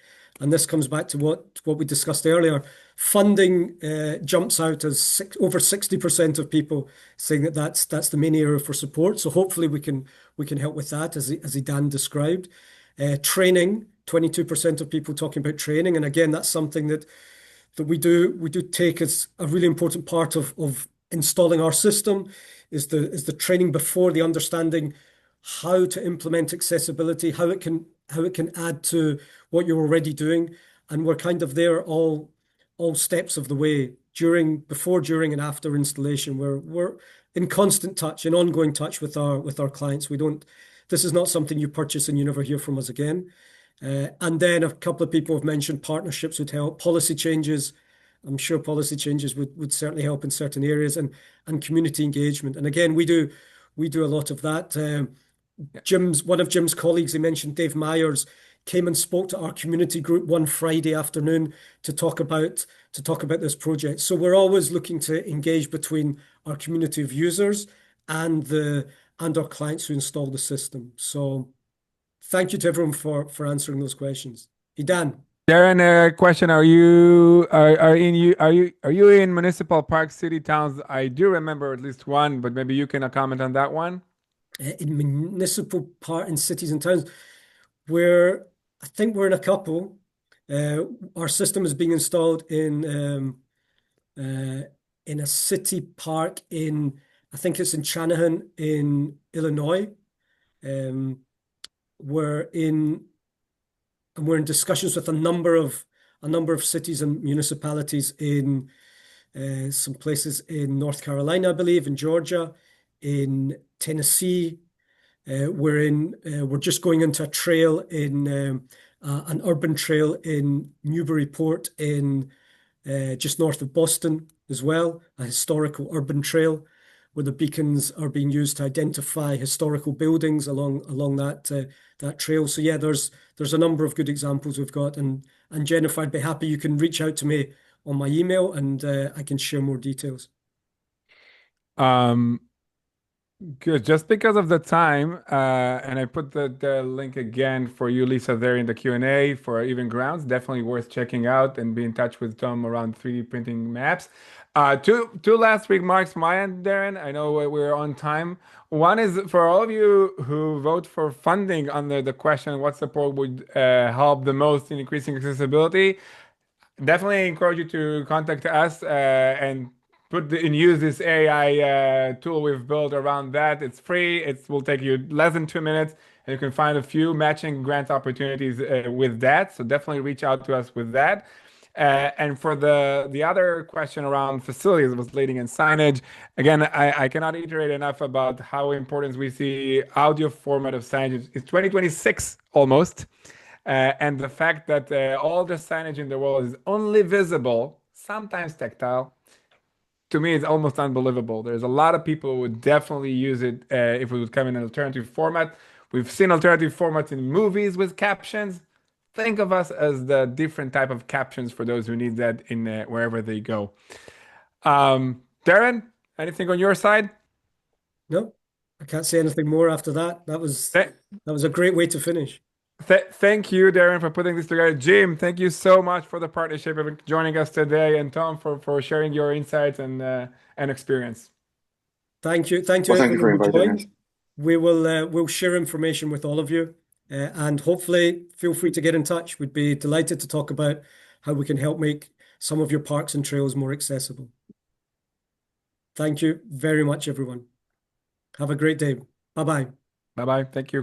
Speaker 1: and this comes back to what we discussed earlier, funding jumps out as over 60% of people saying that's the main area for support. So hopefully we can help with that, as Dan described. Training, 22% of people talking about training, and again that's something that we do take as a really important part of installing our system, is the training before the understanding how to implement accessibility, how it can add to what you're already doing. And we're kind of there all steps of the way, before, during, and after installation. We're in constant touch, in ongoing touch with our clients. This is not something you purchase and you never hear from us again. And then a couple of people have mentioned partnerships would help, policy changes. I'm sure policy changes would certainly help in certain areas, and community engagement. And again, we do a lot of that. One of Jim's colleagues, he mentioned Dave Myers, came and spoke to our community group one Friday afternoon to talk about this project. So we're always looking to engage between our community of users and our clients who install the system. So thank you to everyone for answering those questions. Idan.
Speaker 3: Darren, question: Are you in municipal parks, city, towns? I do remember at least one, but maybe you can comment on that one.
Speaker 1: In municipal part in cities and towns, I think we're in a couple. Our system is being installed in a city park I think it's in Channahon in Illinois. We're in discussions with a number of cities and municipalities in some places in North Carolina, I believe, in Georgia, in Tennessee. We're just going into a trail in an urban trail in Newburyport in just north of Boston as well, a historical urban trail where the beacons are being used to identify historical buildings along that trail. So yeah, there's a number of good examples we've got, and Jennifer, I'd be happy, you can reach out to me on my email and I can share more details.
Speaker 3: Good. Just because of the time, and I put the link again for you, Lisa, there in the Q&A for Even Grounds. Definitely worth checking out and be in touch with Tom around 3D printing maps. Two last remarks, my end, Darren. I know we're on time. One is for all of you who vote for funding under the question, what support would help the most in increasing accessibility? Definitely encourage you to contact us and use this AI tool we've built around that. It's free. It will take you less than 2 minutes, and you can find a few matching grant opportunities with that. So definitely reach out to us with that. And for the other question around facilities, was leading in signage. Again, I cannot iterate enough about how important we see audio format of signage. It's 2026 almost. And the fact that all the signage in the world is only visible, sometimes tactile, to me, it's almost unbelievable. There's a lot of people who would definitely use it if it would come in an alternative format. We've seen alternative formats in movies with captions. Think of us as the different type of captions for those who need that in wherever they go. Darren, anything on your side?
Speaker 1: No, I can't say anything more after that. That was a great way to finish.
Speaker 3: Thank you, Darren, for putting this together. Jim, thank you so much for the partnership of joining us today, and Tom for sharing your insights and experience.
Speaker 1: Thank you. Thank you,
Speaker 2: Thank you for
Speaker 1: everyone who
Speaker 2: inviting us.
Speaker 1: joined. We'll share information with all of you, and hopefully feel free to get in touch. We'd be delighted to talk about how we can help make some of your parks and trails more accessible. Thank you very much, everyone. Have a great day. Bye-bye.
Speaker 3: Bye-bye. Thank you.